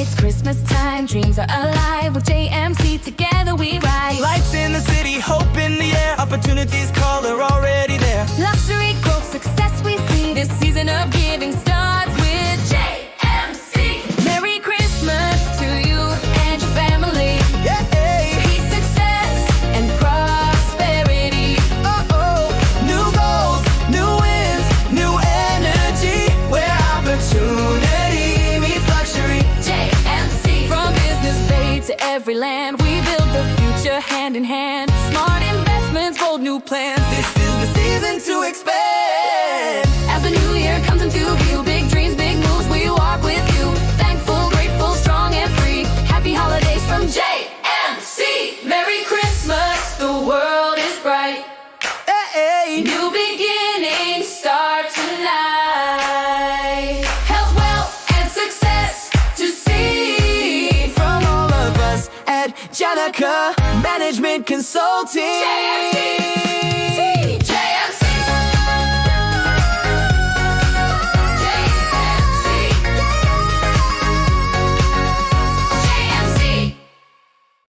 It's Christmas time, dreams are alive. With JMC, together we rise. Lights in the city, hope in the air. Opportunities call, are already there. Luxury, growth, success we see. This season of giving starts with JMC. Merry Christmas to you and your family. Yeah. Peace, success, and prosperity. New goals, new wins, new energy. Where opportunity meets luxury. JMC. From business bay to every land, we build the future hand in hand. Smart investments, bold new plans. This is the season to expand. As the new year comes into view, big dreams, big moves, we walk with you. Thankful, grateful, strong and free. Happy holidays from JMC. Merry Christmas, the world is bright. Hey. New beginnings start tonight. Health, wealth, and success to see From all of us at Janaka Management Consulting. JMC.